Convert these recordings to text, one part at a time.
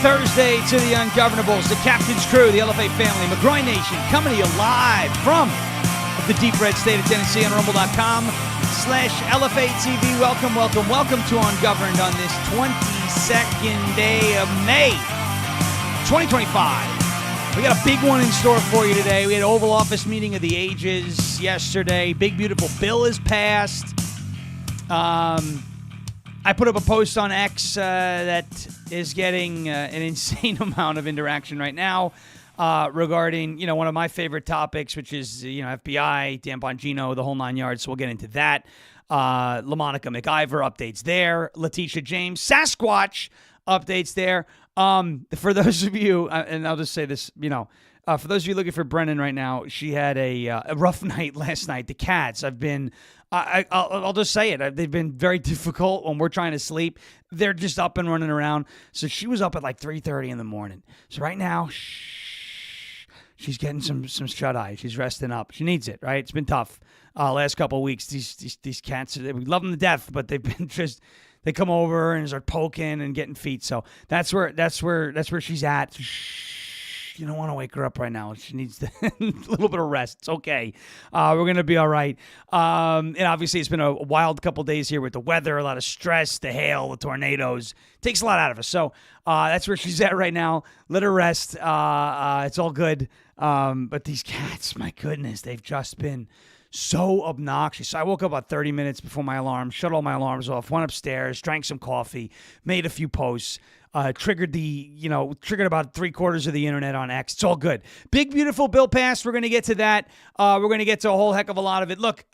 Thursday to the Ungovernables, the Captain's Crew, the LFA family, McGroin Nation, coming to you live from the deep red state of Tennessee on rumble.com/LFA TV. Welcome to Ungoverned on this 22nd day of May, 2025. We got a big one in store for you today. We had an Oval Office meeting of the ages yesterday. Big, beautiful bill is passed. I put up a post on X that is getting an insane amount of interaction right now regarding, one of my favorite topics, which is, FBI, Dan Bongino, the whole 9 yards. So we'll get into that. LaMonica McIver updates there. Leticia James, Sasquatch updates there. For those of you, and I'll just say this, for those of you looking for Brennan right now, she had a rough night last night. The cats have been, I'll just say it. They've been very difficult when we're trying to sleep. They're just up and running around. So she was up at like 3:30 in the morning. So right now, she's getting some shut-eye. She's resting up. She needs it, right? It's been tough last couple of weeks. These cats, we love them to death, but they've been just, they come over and start poking and getting feet. So that's where she's at. You don't want to wake her up right now. She needs a little bit of rest. It's okay. We're going to be all right. And obviously, it's been a wild couple days here with the weather, a lot of stress, the hail, the tornadoes. Takes a lot out of us. So that's where she's at right now. Let her rest. It's all good. But these cats, my goodness, they've just been so obnoxious. So I woke up about 30 minutes before my alarm, shut all my alarms off, went upstairs, drank some coffee, made a few posts. Triggered about 3/4 of the internet on X. It's all good. Big, beautiful bill passed. We're going to get to that. We're going to get to a whole heck of a lot of it. Look,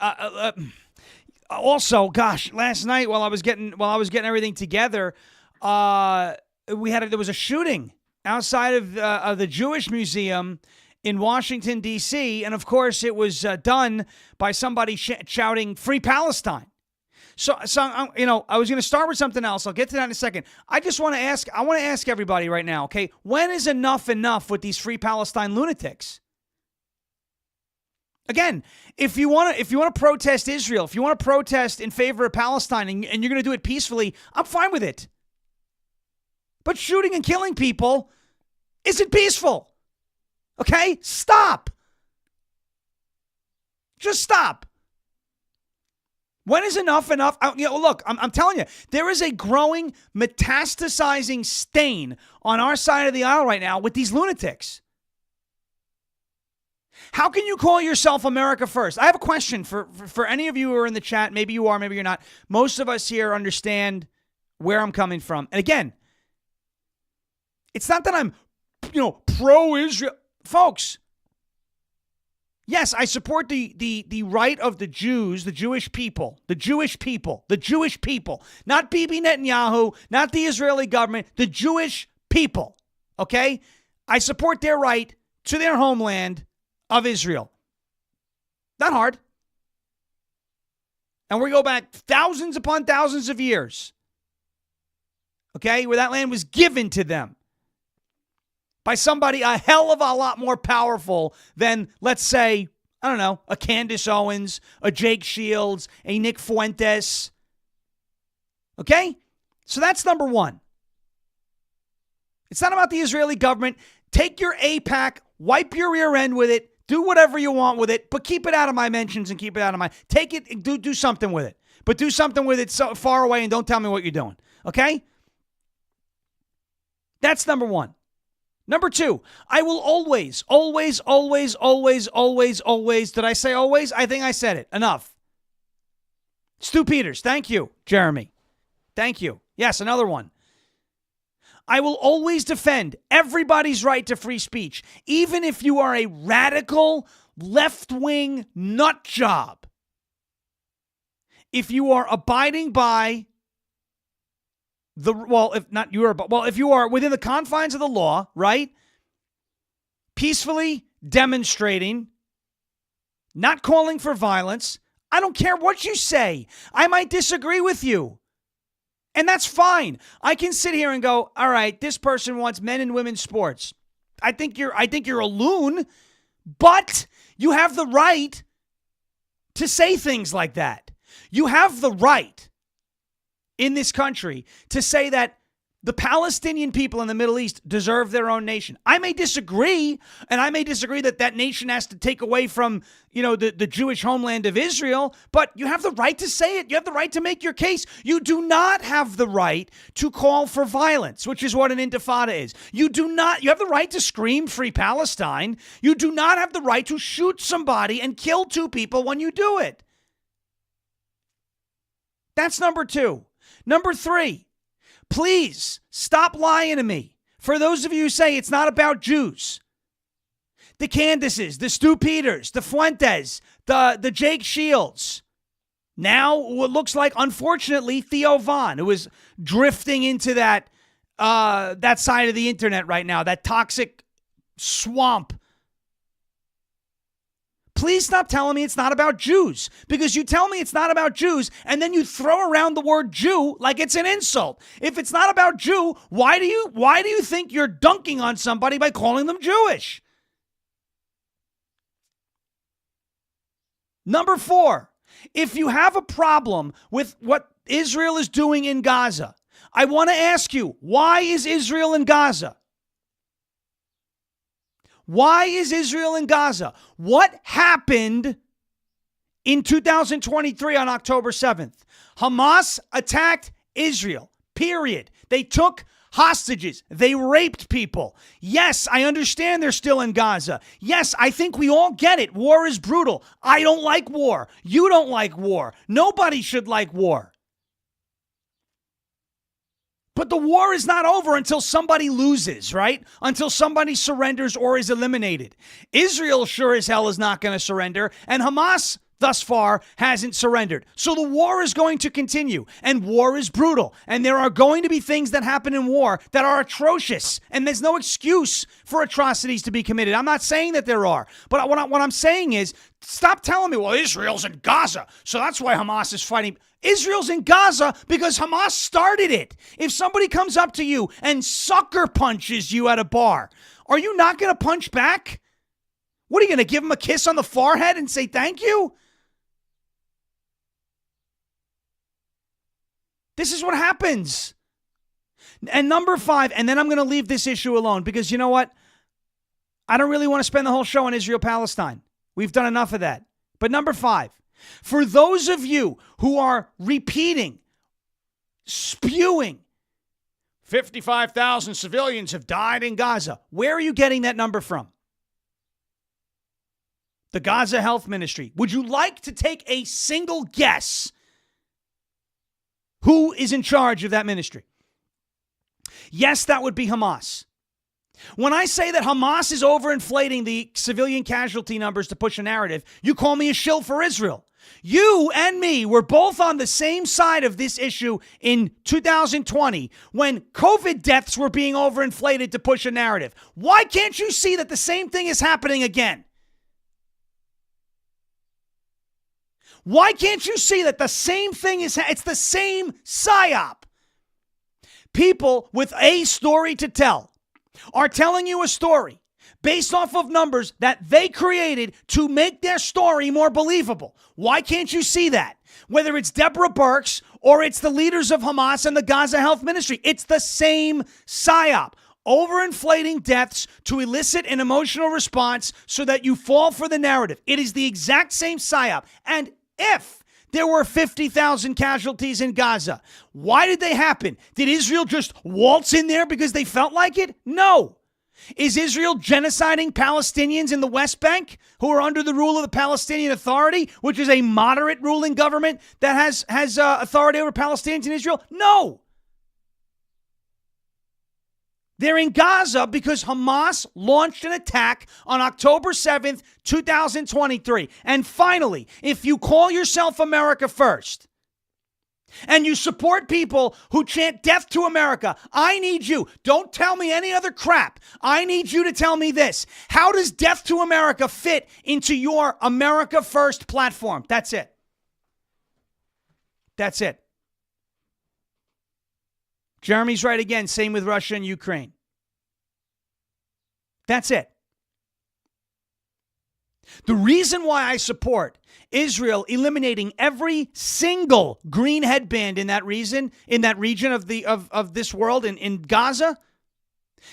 also, gosh, last night while I was getting everything together, there was a shooting outside of the Jewish Museum in Washington, D.C., and of course it was done by somebody shouting "Free Palestine." So I was going to start with something else. I'll get to that in a second. I want to ask everybody right now, okay, when is enough with these Free Palestine lunatics? Again, if you want to protest Israel, if you want to protest in favor of Palestine and you're going to do it peacefully, I'm fine with it. But shooting and killing people isn't peaceful. Okay? Stop. Just stop. When is enough? Look, I'm telling you, there is a growing, metastasizing stain on our side of the aisle right now with these lunatics. How can you call yourself America first? I have a question for any of you who are in the chat. Maybe you are, maybe you're not. Most of us here understand where I'm coming from. And again, it's not that I'm, pro-Israel. Folks, yes, I support the right of the Jews, the Jewish people, not Bibi Netanyahu, not the Israeli government, the Jewish people, okay? I support their right to their homeland of Israel. Not hard. And we go back thousands upon thousands of years, okay, where that land was given to them by somebody a hell of a lot more powerful than, let's say, I don't know, a Candace Owens, a Jake Shields, a Nick Fuentes. Okay? So that's number one. It's not about the Israeli government. Take your AIPAC, wipe your rear end with it, do whatever you want with it, but keep it out of my mentions and keep it out of my... Take it and do something with it. But do something with it so far away and don't tell me what you're doing. Okay? That's number one. Number two, I will always, did I say always? I think I said it. Enough. Stu Peters, thank you. Jeremy, thank you. Yes, another one. I will always defend everybody's right to free speech, even if you are a radical, left-wing nut job. If you are abiding by if you are within the confines of the law, right? Peacefully demonstrating, not calling for violence. I don't care what you say. I might disagree with you. And that's fine. I can sit here and go, all right, this person wants men and women's sports. I think you're a loon, but you have the right to say things like that. You have the right in this country to say that The Palestinian people in the Middle East deserve their own nation. I may disagree, and I may disagree that that nation has to take away from, the Jewish homeland of Israel, but you have the right to say it. You have the right to make your case. You do not have the right to call for violence, which is what an intifada is. You have the right to scream free Palestine. You do not have the right to shoot somebody and kill two people when you do it. That's number 2. Number 3. Please stop lying to me. For those of you who say it's not about Jews, the Candaces, the Stu Peters, the Fuentes, the Jake Shields, now what looks like, unfortunately, Theo Von, who is drifting into that side of the internet right now, that toxic swamp. Please stop telling me it's not about Jews, because you tell me it's not about Jews and then you throw around the word Jew like it's an insult. If it's not about Jew, why do you think you're dunking on somebody by calling them Jewish? Number 4, if you have a problem with what Israel is doing in Gaza, I want to ask you, why is Israel in Gaza? Why is Israel in Gaza? What happened in 2023 on October 7th? Hamas attacked Israel, period. They took hostages. They raped people. Yes, I understand they're still in Gaza. Yes, I think we all get it. War is brutal. I don't like war. You don't like war. Nobody should like war. But the war is not over until somebody loses, right? Until somebody surrenders or is eliminated. Israel sure as hell is not going to surrender, and Hamas thus far hasn't surrendered. So the war is going to continue, and war is brutal, and there are going to be things that happen in war that are atrocious, and there's no excuse for atrocities to be committed. I'm not saying that there are, but what I'm saying is, stop telling me, well, Israel's in Gaza, so that's why Hamas is fighting. Israel's in Gaza because Hamas started it. If somebody comes up to you and sucker punches you at a bar, are you not going to punch back? What, are you going to give him a kiss on the forehead and say thank you? This is what happens. And number 5, and then I'm going to leave this issue alone because you know what? I don't really want to spend the whole show on Israel-Palestine. We've done enough of that. But number 5, for those of you who are repeating, spewing, 55,000 civilians have died in Gaza, where are you getting that number from? The Gaza Health Ministry. Would you like to take a single guess who is in charge of that ministry? Yes, that would be Hamas. When I say that Hamas is overinflating the civilian casualty numbers to push a narrative, you call me a shill for Israel. You and me were both on the same side of this issue in 2020 when COVID deaths were being overinflated to push a narrative. Why can't you see that the same thing is happening again? Why can't you see that the same thing it's the same psyop? People with a story to tell are telling you a story based off of numbers that they created to make their story more believable. Why can't you see that? Whether it's Deborah Birx or it's the leaders of Hamas and the Gaza Health Ministry, it's the same psyop. Overinflating deaths to elicit an emotional response so that you fall for the narrative. It is the exact same psyop. And if there were 50,000 casualties in Gaza, why did they happen? Did Israel just waltz in there because they felt like it? No. Is Israel genociding Palestinians in the West Bank who are under the rule of the Palestinian Authority, which is a moderate ruling government that has authority over Palestinians in Israel? No. They're in Gaza because Hamas launched an attack on October 7th, 2023. And finally, if you call yourself America First and you support people who chant death to America, I need you. Don't tell me any other crap. I need you to tell me this. How does death to America fit into your America First platform? That's it. That's it. Jeremy's right again. Same with Russia and Ukraine. That's it. The reason why I support Israel eliminating every single green headband in that region of this world in Gaza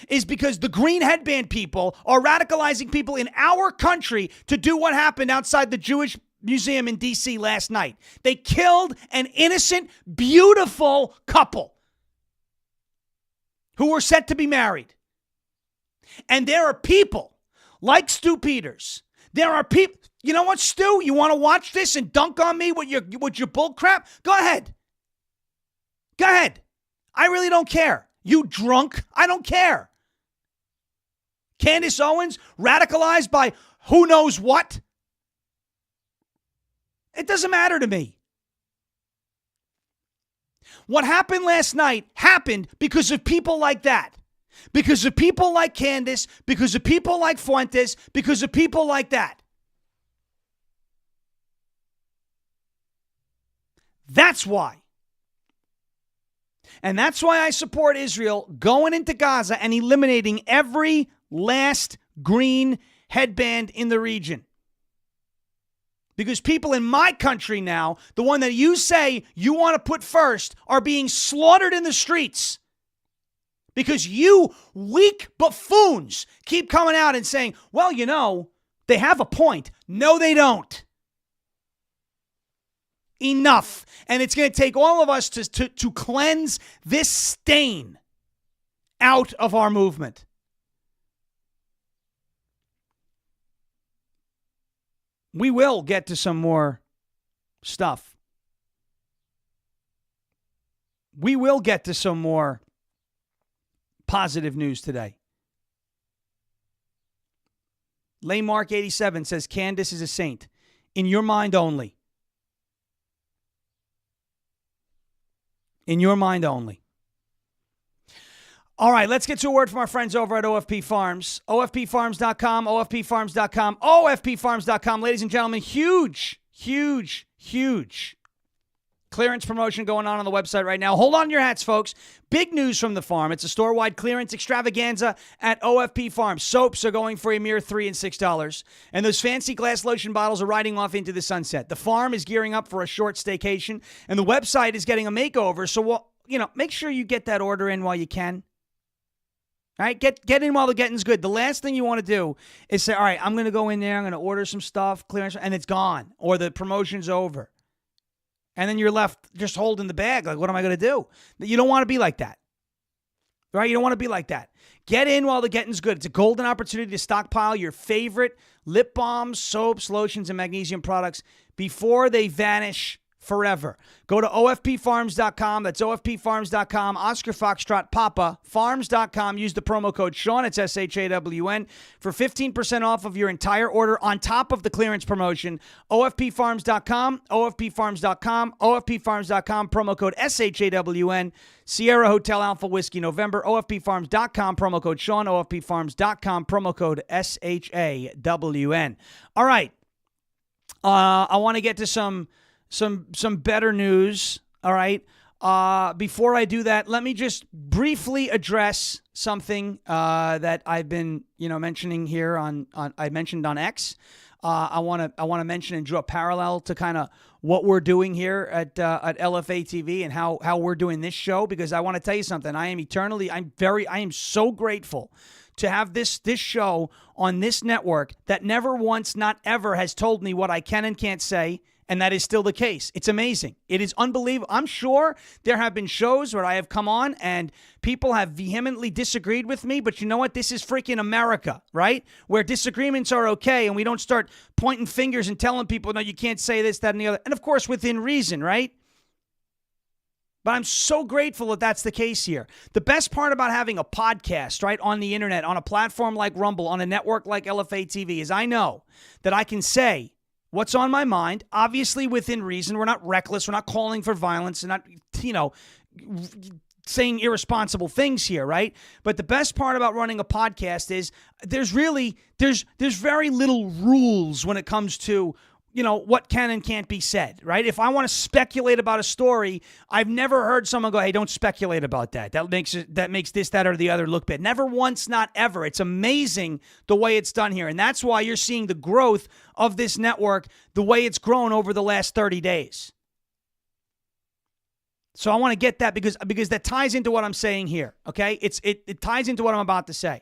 is because the green headband people are radicalizing people in our country to do what happened outside the Jewish Museum in D.C. last night. They killed an innocent, beautiful couple who were set to be married. And there are people like Stu Peters. There are people, you know what, Stu? You want to watch this and dunk on me with your bull crap? Go ahead. Go ahead. I really don't care. You drunk? I don't care. Candace Owens radicalized by who knows what? It doesn't matter to me. What happened last night happened because of people like that. Because of people like Candace, because of people like Fuentes, because of people like that. That's why. And that's why I support Israel going into Gaza and eliminating every last green headband in the region. Because people in my country now, the one that you say you want to put first, are being slaughtered in the streets. Because you weak buffoons keep coming out and saying, well, you know, they have a point. No, they don't. Enough. And it's going to take all of us to cleanse this stain out of our movement. We will get to some more stuff. We will get to some more positive news today. Laymark87 says Candace is a saint. In your mind only. In your mind only. All right, let's get to a word from our friends over at OFP Farms. OFPfarms.com, OFPfarms.com, OFPfarms.com. Ladies and gentlemen, huge clearance promotion going on the website right now. Hold on to your hats, folks. Big news from the farm. It's a store-wide clearance extravaganza at OFP Farms. Soaps are going for a mere $3 and $6. And those fancy glass lotion bottles are riding off into the sunset. The farm is gearing up for a short staycation, and the website is getting a makeover. So, make sure you get that order in while you can. All right, get in while the getting's good. The last thing you want to do is say, all right, I'm going to go in there, I'm going to order some stuff, clearance, and it's gone, or the promotion's over. And then you're left just holding the bag. Like, what am I going to do? You don't want to be like that. Right? You don't want to be like that. Get in while the getting's good. It's a golden opportunity to stockpile your favorite lip balms, soaps, lotions, and magnesium products before they vanish forever. Go to OFPfarms.com. That's OFPfarms.com. Oscar Foxtrot Papa. Farms.com. Use the promo code Sean. It's SHAWN for 15% off of your entire order on top of the clearance promotion. OFPfarms.com. OFPfarms.com. OFPfarms.com. Promo code SHAWN. Sierra Hotel Alpha Whiskey November. OFPfarms.com. Promo code Sean. OFPfarms.com. Promo code SHAWN. All right. I want to get to some better news, all right? Before I do that, let me just briefly address something that I've been, mentioning here I mentioned on X. I want to mention and draw a parallel to kind of what we're doing here at LFA TV and how we're doing this show, because I want to tell you something. I am so grateful to have this show on this network that never once, not ever, has told me what I can and can't say. And that is still the case. It's amazing. It is unbelievable. I'm sure there have been shows where I have come on and people have vehemently disagreed with me. But you know what? This is freaking America, right? Where disagreements are okay and we don't start pointing fingers and telling people, no, you can't say this, that, and the other. And of course, within reason, right? But I'm so grateful that that's the case here. The best part about having a podcast, right, on the internet, on a platform like Rumble, on a network like LFA TV, is I know that I can say what's on my mind, obviously within reason. We're not reckless. We're not calling for violence and not, saying irresponsible things here, right? But the best part about running a podcast is there's very little rules when it comes to, what can and can't be said, right? If I want to speculate about a story, I've never heard someone go, hey, don't speculate about that. That makes this, that, or the other look bad. Never once, not ever. It's amazing the way it's done here. And that's why you're seeing the growth of this network, the way it's grown over the last 30 days. So I want to get that because that ties into what I'm saying here, okay? It ties into what I'm about to say.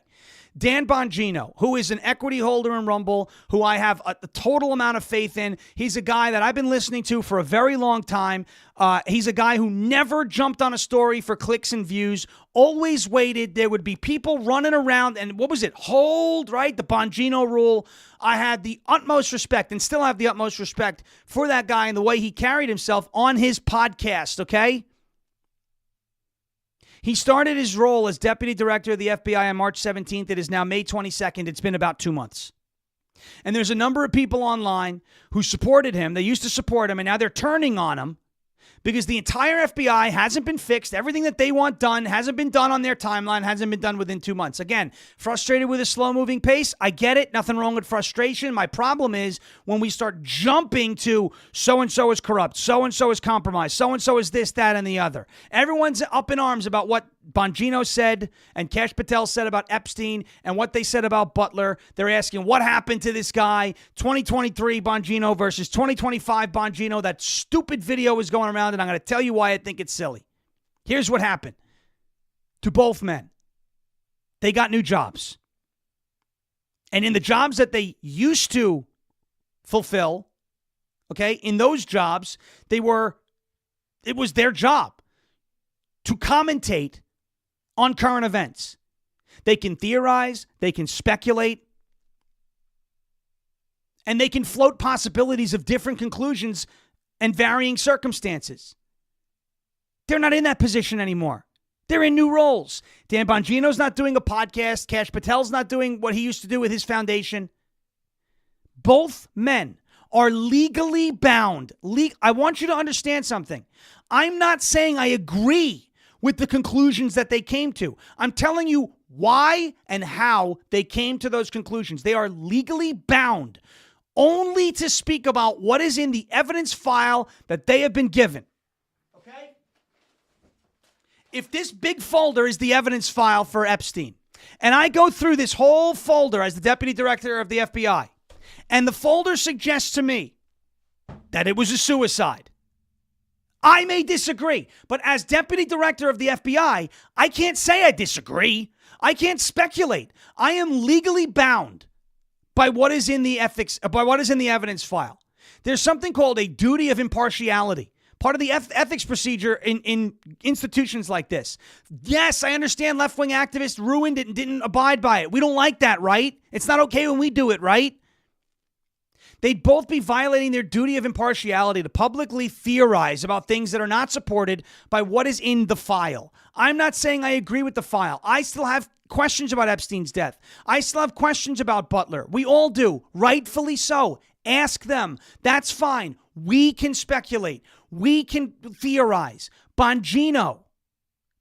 Dan Bongino, who is an equity holder in Rumble, who I have a total amount of faith in. He's a guy that I've been listening to for a very long time. He's a guy who never jumped on a story for clicks and views, always waited. There would be people running around, and what was it? Hold, right? The Bongino rule. I had the utmost respect and still have the utmost respect for that guy and the way he carried himself on his podcast, okay? He started his role as deputy director of the FBI on March 17th. It is now May 22nd. It's been about 2 months. And there's a number of people online who supported him. They used to support him, and now they're turning on him because the entire FBI hasn't been fixed. Everything that they want done hasn't been done on their timeline, hasn't been done within 2 months. Again, frustrated with a slow-moving pace. I get it. Nothing wrong with frustration. My problem is when we start jumping to so-and-so is corrupt, so-and-so is compromised, so-and-so is this, that, and the other. Everyone's up in arms about what Bongino said and Kash Patel said about Epstein and what they said about Butler. They're asking what happened to this guy, 2023 Bongino versus 2025 Bongino. That stupid video is going around, and I'm going to tell you why I think it's silly. Here's what happened to both men. They got new jobs. And in the jobs that they used to fulfill, okay, in those jobs, it was their job to commentate on current events. They can theorize, they can speculate, and they can float possibilities of different conclusions and varying circumstances. They're not in that position anymore. They're in new roles. Dan Bongino's not doing a podcast. Kash Patel's not doing what he used to do with his foundation. Both men are legally bound. I want you to understand something. I'm not saying I agree with the conclusions that they came to. I'm telling you why and how they came to those conclusions. They are legally bound only to speak about what is in the evidence file that they have been given. Okay? If this big folder is the evidence file for Epstein, and I go through this whole folder as the deputy director of the FBI, and the folder suggests to me that it was a suicide, I may disagree, but as deputy director of the FBI, I can't say I disagree. I can't speculate. I am legally bound by what is in the evidence file. There's something called a duty of impartiality, part of the ethics procedure in institutions like this. Yes, I understand left-wing activists ruined it and didn't abide by it. We don't like that, right? It's not okay when we do it, right? They'd both be violating their duty of impartiality to publicly theorize about things that are not supported by what is in the file. I'm not saying I agree with the file. I still have questions about Epstein's death. I still have questions about Butler. We all do, rightfully so. Ask them. That's fine. We can speculate. We can theorize. Bongino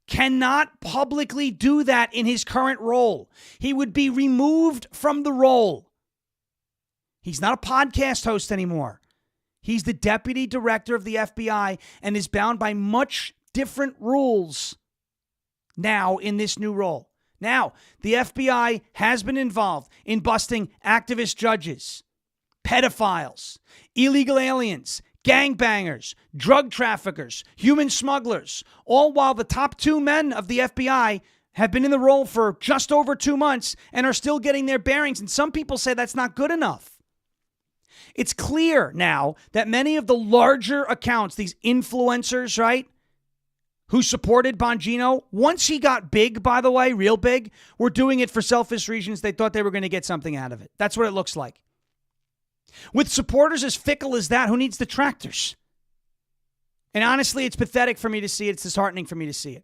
cannot publicly do that in his current role. He would be removed from the role. He's not a podcast host anymore. He's the deputy director of the FBI and is bound by much different rules now in this new role. Now, the FBI has been involved in busting activist judges, pedophiles, illegal aliens, gangbangers, drug traffickers, human smugglers, all while the top two men of the FBI have been in the role for just over 2 months and are still getting their bearings. And some people say that's not good enough. It's clear now that many of the larger accounts, these influencers, right, who supported Bongino, once he got big, by the way, real big, were doing it for selfish reasons. They thought they were going to get something out of it. That's what it looks like. With supporters as fickle as that, who needs detractors? And honestly, it's pathetic for me to see it. It's disheartening for me to see it.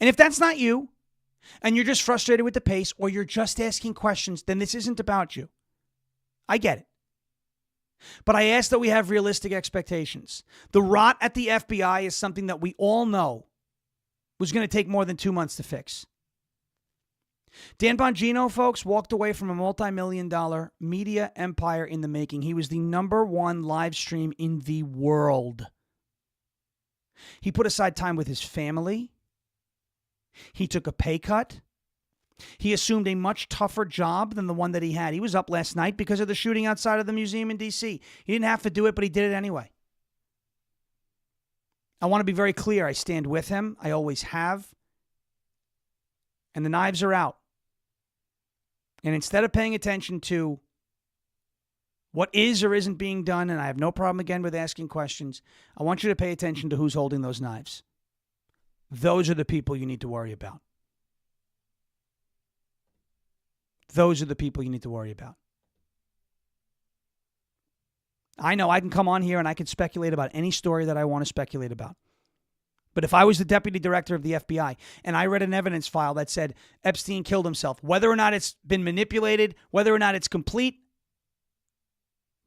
And if that's not you, and you're just frustrated with the pace, or you're just asking questions, then this isn't about you. I get it. But I ask that we have realistic expectations. The rot at the FBI is something that we all know was going to take more than 2 months to fix. Dan Bongino, folks, walked away from a multi-million-dollar media empire in the making. He was the #1 live stream in the world. He put aside time with his family. He took a pay cut. He assumed a much tougher job than the one that he had. He was up last night because of the shooting outside of the museum in D.C. He didn't have to do it, but he did it anyway. I want to be very clear. I stand with him. I always have. And the knives are out. And instead of paying attention to what is or isn't being done, and I have no problem again with asking questions, I want you to pay attention to who's holding those knives. Those are the people you need to worry about. Those are the people you need to worry about. I know I can come on here and I can speculate about any story that I want to speculate about. But if I was the deputy director of the FBI and I read an evidence file that said Epstein killed himself, whether or not it's been manipulated, whether or not it's complete,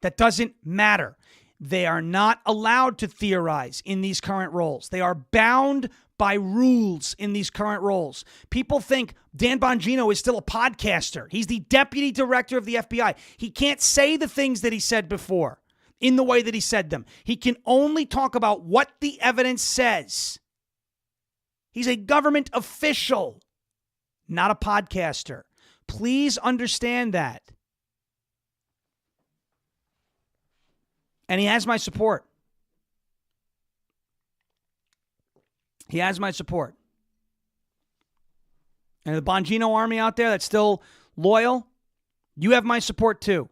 that doesn't matter. They are not allowed to theorize in these current roles. They are bound by rules in these current roles. People think Dan Bongino is still a podcaster. He's the deputy director of the FBI. He can't say the things that he said before in the way that he said them. He can only talk about what the evidence says. He's a government official, not a podcaster. Please understand that. And he has my support. He has my support. And the Bongino army out there that's still loyal, you have my support too.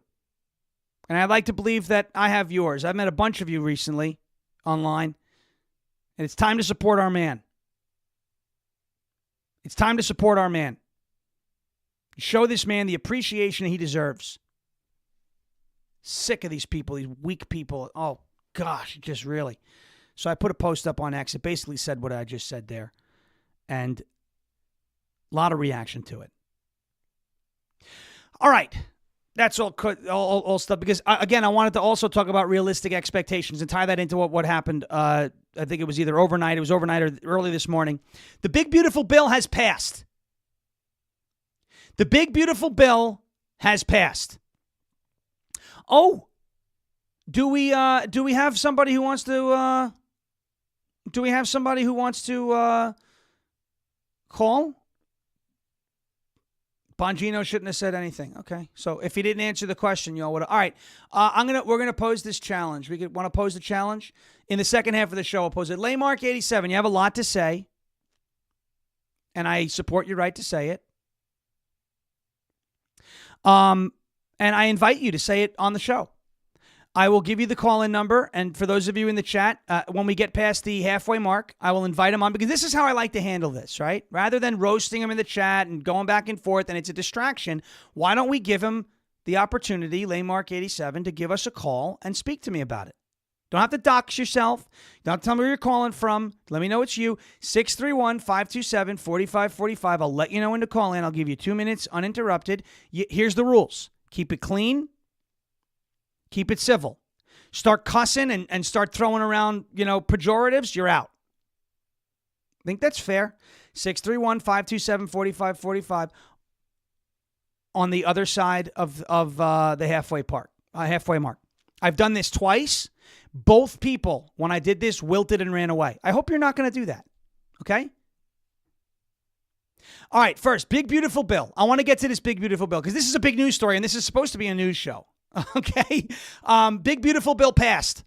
And I'd like to believe that I have yours. I've met a bunch of you recently online. And it's time to support our man. It's time to support our man. Show this man the appreciation he deserves. Sick of these people, these weak people. Oh, gosh, just really. So I put a post up on X. It basically said what I just said there. And a lot of reaction to it. All right. That's all stuff. Because, again, I wanted to also talk about realistic expectations and tie that into what happened. I think it was either overnight. It was overnight or early this morning. The big, beautiful bill has passed. The big, beautiful bill has passed. Oh, do we have somebody who wants to call? Bongino shouldn't have said anything. Okay, so if he didn't answer the question, y'all would. All right, we're gonna pose this challenge. We want to pose the challenge in the second half of the show. I'll pose it. LaMonica 87. You have a lot to say, and I support your right to say it. And I invite you to say it on the show. I will give you the call-in number, and for those of you in the chat, when we get past the halfway mark, I will invite him on, because this is how I like to handle this, right? Rather than roasting him in the chat and going back and forth, and it's a distraction, why don't we give him the opportunity, LaMonica87, to give us a call and speak to me about it? Don't have to dox yourself. Don't have to tell me where you're calling from. Let me know it's you. 631-527-4545. I'll let you know when to call in. I'll give you 2 minutes uninterrupted. Here's the rules. Keep it clean. Keep it civil. Start cussing and start throwing around, pejoratives, you're out. I think that's fair. 631-527-4545 on the other side of the halfway mark. I've done this twice. Both people, when I did this, wilted and ran away. I hope you're not going to do that. Okay? All right, first, big, beautiful bill. I want to get to this big, beautiful bill because this is a big news story and this is supposed to be a news show. Okay? Big, beautiful bill passed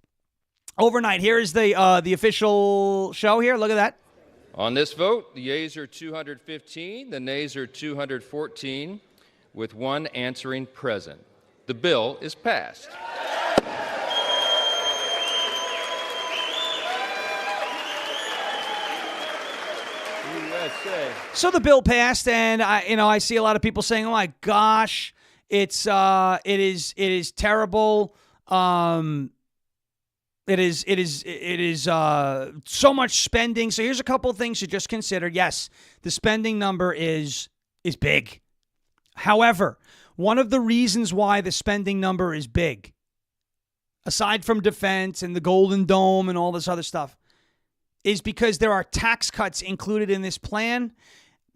overnight. Here is the official show here. Look at that. On this vote, the yeas are 215, the nays are 214, with one answering present. The bill is passed. USA. So the bill passed, and I see a lot of people saying, "Oh my gosh, it is terrible. It is so much spending." So here's a couple of things to just consider. Yes, the spending number is big. However, one of the reasons why the spending number is big, aside from defense and the Golden Dome and all this other stuff, is because there are tax cuts included in this plan,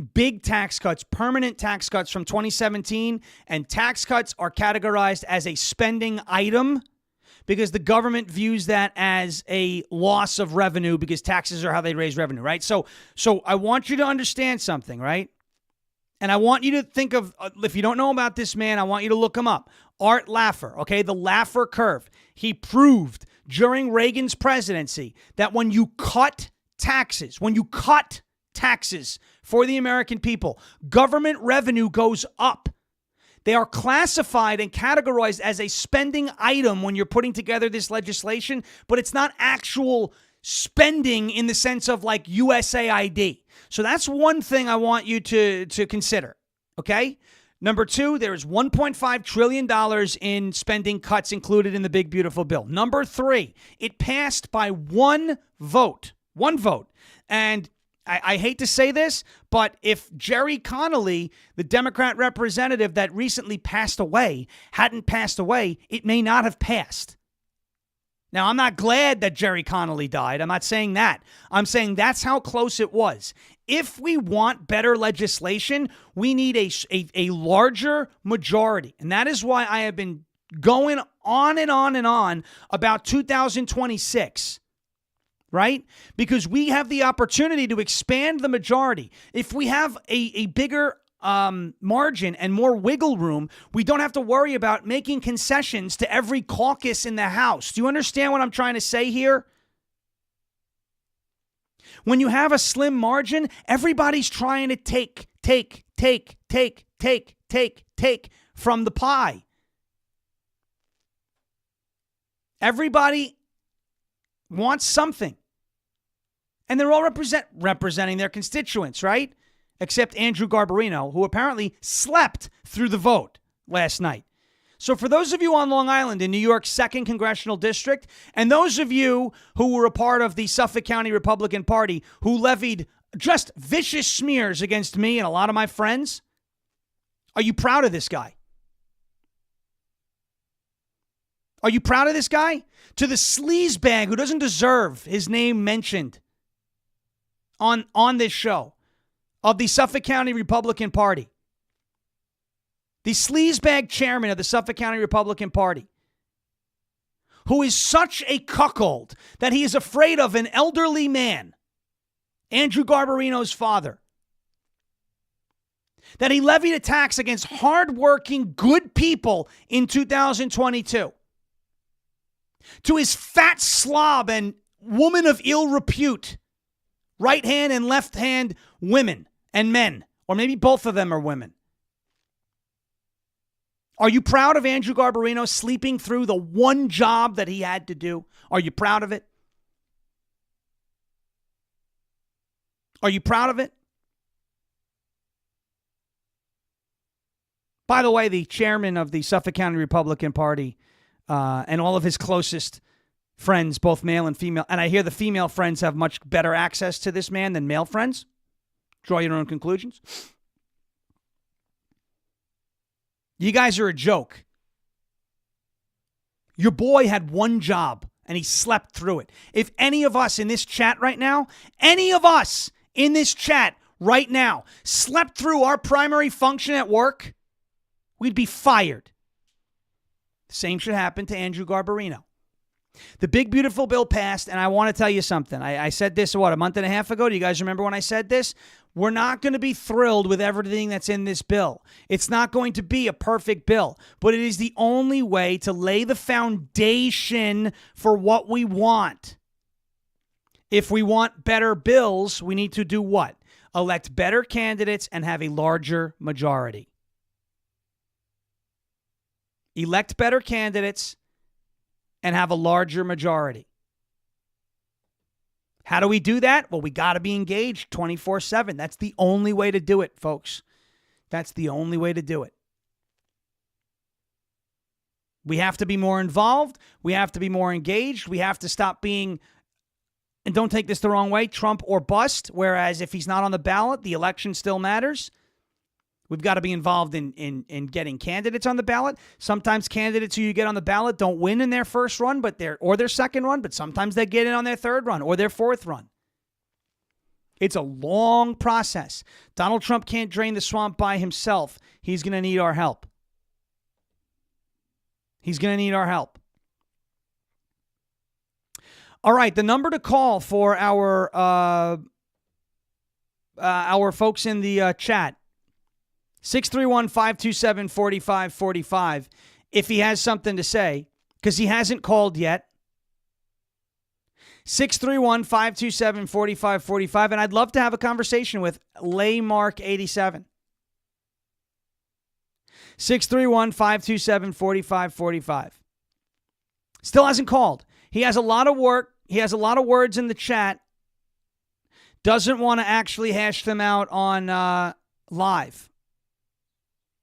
big tax cuts, permanent tax cuts from 2017, and tax cuts are categorized as a spending item because the government views that as a loss of revenue because taxes are how they raise revenue, right? So I want you to understand something, right? And I want you to think of, if you don't know about this man, I want you to look him up. Art Laffer, okay, the Laffer curve. He proved during Reagan's presidency that when you cut taxes for the American people, government revenue goes up. They are classified and categorized as a spending item when you're putting together this legislation, but it's not actual spending in the sense of like USAID. So that's one thing I want you to consider, okay? Number two, there's $1.5 trillion in spending cuts included in the big, beautiful bill. Number three, it passed by one vote. And I hate to say this, but if Jerry Connolly, the Democrat representative that recently passed away, hadn't passed away, it may not have passed. Now, I'm not glad that Jerry Connolly died. I'm not saying that. I'm saying that's how close it was. If we want better legislation, we need a larger majority. And that is why I have been going on and on and on about 2026. Right? Because we have the opportunity to expand the majority. If we have a bigger margin and more wiggle room, we don't have to worry about making concessions to every caucus in the House. Do you understand what I'm trying to say here? When you have a slim margin, everybody's trying to take from the pie. Everybody wants something. And they're all representing their constituents, right? Except Andrew Garbarino, who apparently slept through the vote last night. So for those of you on Long Island in New York's 2nd Congressional District, and those of you who were a part of the Suffolk County Republican Party who levied just vicious smears against me and a lot of my friends, are you proud of this guy? Are you proud of this guy? To the sleazebag who doesn't deserve his name mentioned on this show of the Suffolk County Republican Party. The sleazebag chairman of the Suffolk County Republican Party, who is such a cuckold that he is afraid of an elderly man, Andrew Garbarino's father, that he levied a tax against hardworking, good people in 2022. To his fat slob and woman of ill repute, right hand and left hand women and men, or maybe both of them are women. Are you proud of Andrew Garbarino sleeping through the one job that he had to do? Are you proud of it? Are you proud of it? By the way, the chairman of the Suffolk County Republican Party and all of his closest friends, both male and female, and I hear the female friends have much better access to this man than male friends. Draw your own conclusions. You guys are a joke. Your boy had one job and he slept through it. If any of us in this chat right now, slept through our primary function at work, we'd be fired. The same should happen to Andrew Garbarino. The big, beautiful bill passed, and I want to tell you something. I said this, a month and a half ago? Do you guys remember when I said this? We're not going to be thrilled with everything that's in this bill. It's not going to be a perfect bill, but it is the only way to lay the foundation for what we want. If we want better bills, we need to do what? Elect better candidates and have a larger majority. Elect better candidates and have a larger majority. How do we do that? Well, we got to be engaged 24/7. That's the only way to do it, folks. That's the only way to do it. We have to be more involved. We have to be more engaged. We have to stop being, and don't take this the wrong way, Trump or bust, whereas if he's not on the ballot, the election still matters. We've got to be involved in getting candidates on the ballot. Sometimes candidates who you get on the ballot don't win in their first run, or their second run, but sometimes they get in on their third run or their fourth run. It's a long process. Donald Trump can't drain the swamp by himself. He's going to need our help. He's going to need our help. All right, the number to call for our folks in the chat, 631-527-4545, if he has something to say, because he hasn't called yet. 631-527-4545, and I'd love to have a conversation with LaMonica 631-527-4545. Still hasn't called. He has a lot of work. He has a lot of words in the chat. Doesn't want to actually hash them out on live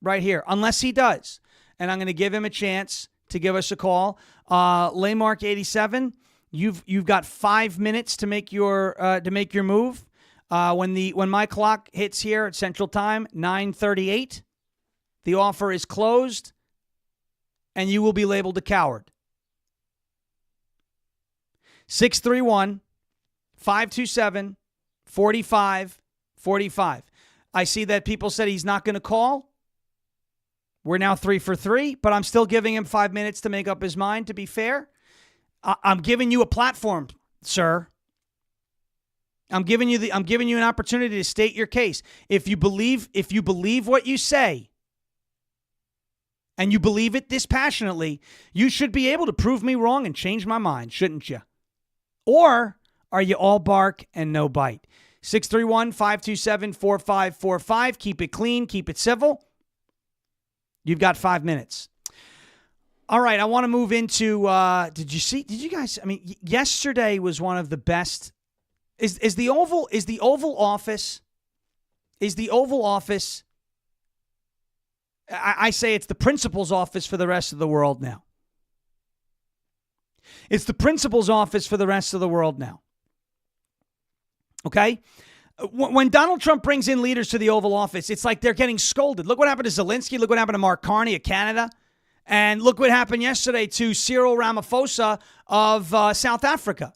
right here, unless he does. And I'm going to give him a chance to give us a call. LaMonica, you've got 5 minutes to make your move. When my clock hits here at Central Time, 9:38, the offer is closed, and you will be labeled a coward. 631-527-4545. I see that people said he's not going to call. We're now 3 for 3, but I'm still giving him 5 minutes to make up his mind, to be fair. I'm giving you a platform, sir. I'm giving you an opportunity to state your case. If you believe what you say, and you believe it dispassionately, you should be able to prove me wrong and change my mind, shouldn't you? Or are you all bark and no bite? 631-527-4545. Keep it clean. Keep it civil. You've got 5 minutes. All right, I want to move into, did you guys, I mean, yesterday was one of the best. Is the Oval Office, I say it's the principal's office for the rest of the world now. It's the principal's office for the rest of the world now. Okay? When Donald Trump brings in leaders to the Oval Office, it's like they're getting scolded. Look what happened to Zelensky. Look what happened to Mark Carney of Canada. And look what happened yesterday to Cyril Ramaphosa of South Africa.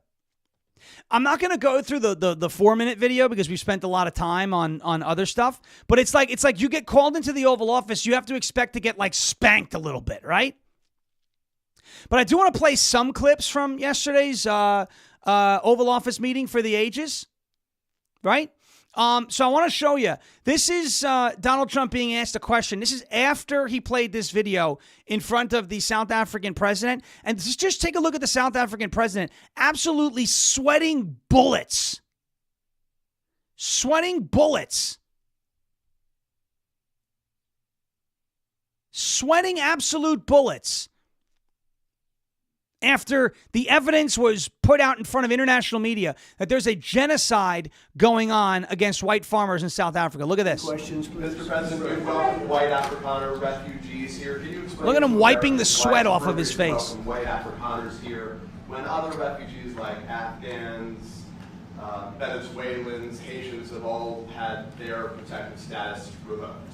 I'm not going to go through the 4-minute video because we spent a lot of time on other stuff. But it's like you get called into the Oval Office, you have to expect to get like spanked a little bit, right? But I do want to play some clips from yesterday's Oval Office meeting for the ages, right? So I want to show you. This is Donald Trump being asked a question. This is after he played this video in front of the South African president. And just take a look at the South African president absolutely sweating bullets. Sweating bullets. Sweating absolute bullets. After the evidence was put out in front of international media that there's a genocide going on against white farmers in South Africa. Look at this. Questions, Mr. President, we've welcomed white Afrikaner refugees here. Can you explain? Look at him wiping the sweat off of his face. White Afrikaners here when other refugees like Afghans, Venezuelans, Haitians have all had their protected status revoked.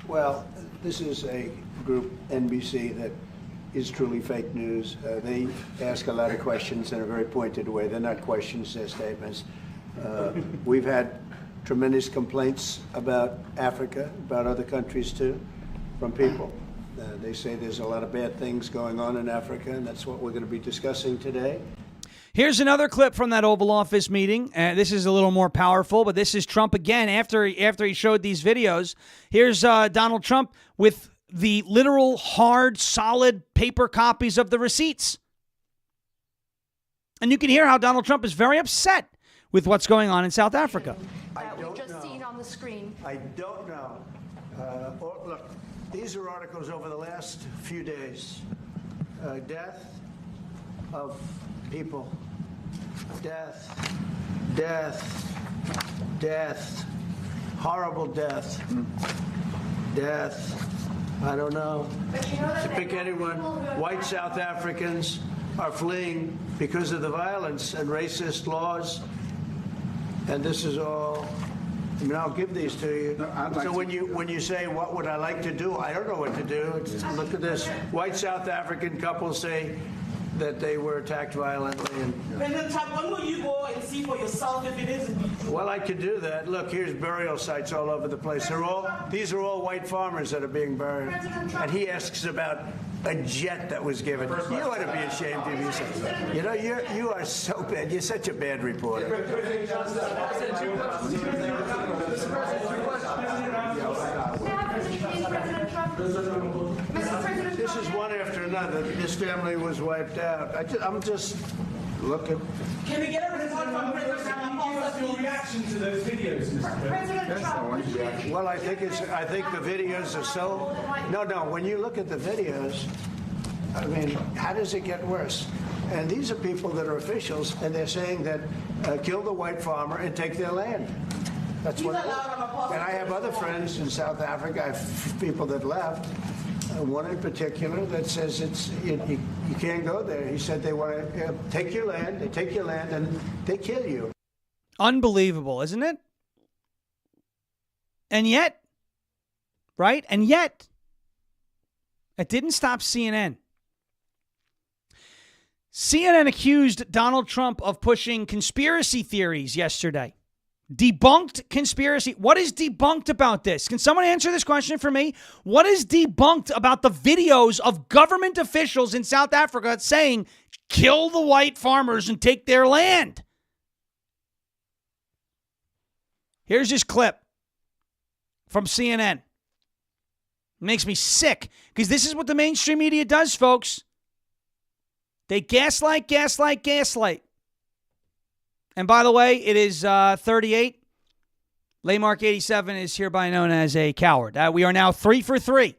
Well, this is a group, NBC, that is truly fake news. They ask a lot of questions in a very pointed way. They're not questions, they're statements. We've had tremendous complaints about Africa, about other countries too, from people. They say there's a lot of bad things going on in Africa, and that's what we're going to be discussing today. Here's another clip from that Oval Office meeting. This is a little more powerful, but this is Trump again after he showed these videos. Here's Donald Trump with the literal, hard, solid paper copies of the receipts. And you can hear how Donald Trump is very upset with what's going on in South Africa. That we've just seen on the screen. I don't know. Look, these are articles over the last few days. Death of people. Death. Horrible death. Death. I don't know. But you know that To pick anyone, white South Africans are fleeing because of the violence and racist laws. And this is all, I mean, I'll give these to you. So when you say, what would I like to do? I don't know what to do. Look at this. White South African couples say that they were attacked violently. President Trump, when will you go and see for yourself if it isn't? Well, I could do that. Look, here's burial sites all over the place. These are all white farmers that are being buried. And he asks about a jet that was given. You ought to be ashamed of yourself. You know, you are so bad. You're such a bad reporter. This is one after another. This family was wiped out. I'm just looking. Can we get a report from President Trump? Your reaction to those videos, Mr. President Trump. Well, I think the videos are so. No. When you look at the videos, I mean, how does it get worse? And these are people that are officials, and they're saying that kill the white farmer and take their land. That's what. And I have other friends in South Africa. I have people that left. One in particular that says you can't go there. He said they want to take your land. They take your land and they kill you. Unbelievable, isn't it? And yet, right? And yet, it didn't stop CNN. CNN accused Donald Trump of pushing conspiracy theories yesterday. Debunked conspiracy. What is debunked about this? Can someone answer this question for me? What is debunked about the videos of government officials in South Africa saying, kill the white farmers and take their land? Here's this clip from CNN. It makes me sick because this is what the mainstream media does, folks. They gaslight. And by the way, it is 38. LaMonica 87 is hereby known as a coward. We are now 3 for 3.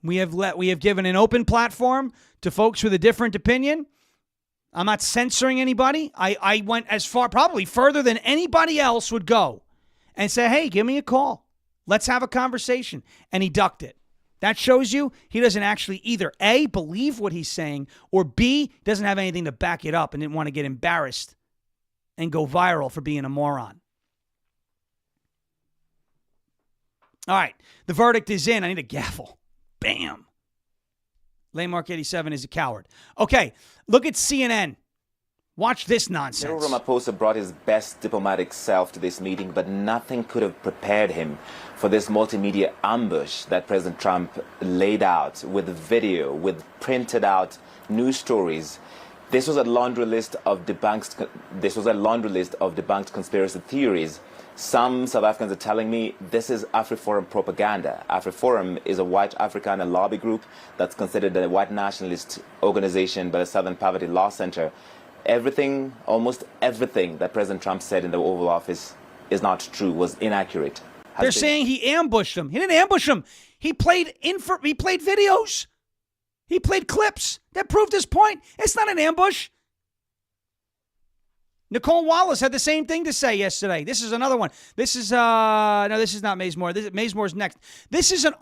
We have given an open platform to folks with a different opinion. I'm not censoring anybody. I went as far, probably further than anybody else would go, and say, hey, give me a call. Let's have a conversation. And he ducked it. That shows you he doesn't actually either A, believe what he's saying, or B, doesn't have anything to back it up and didn't want to get embarrassed and go viral for being a moron. All right, the verdict is in. I need a gavel. Bam. LaMonica 87 is a coward. Okay, look at CNN. Watch this nonsense. Cyril Ramaphosa brought his best diplomatic self to this meeting, but nothing could have prepared him for this multimedia ambush that President Trump laid out with video, with printed out news stories. This was a laundry list of debunked conspiracy theories. Some South Africans are telling me this is AfriForum propaganda. AfriForum is a white Afrikaner lobby group that's considered a white nationalist organization by the Southern Poverty Law Center. Almost everything that President Trump said in the Oval Office is not true, was inaccurate. They're saying he ambushed him. He didn't ambush him. He played videos. He played clips that proved his point. It's not an ambush. Nicole Wallace had the same thing to say yesterday. This is another one. This is this is not Mace Moore. Mace Moore's next. This is an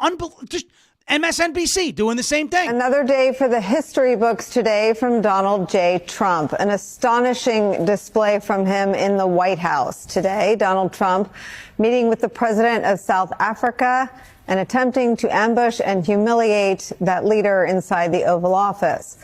just MSNBC doing the same thing. Another day for the history books today from Donald J. Trump. An astonishing display from him in the White House today. Donald Trump meeting with the president of South Africa and attempting to ambush and humiliate that leader inside the Oval Office.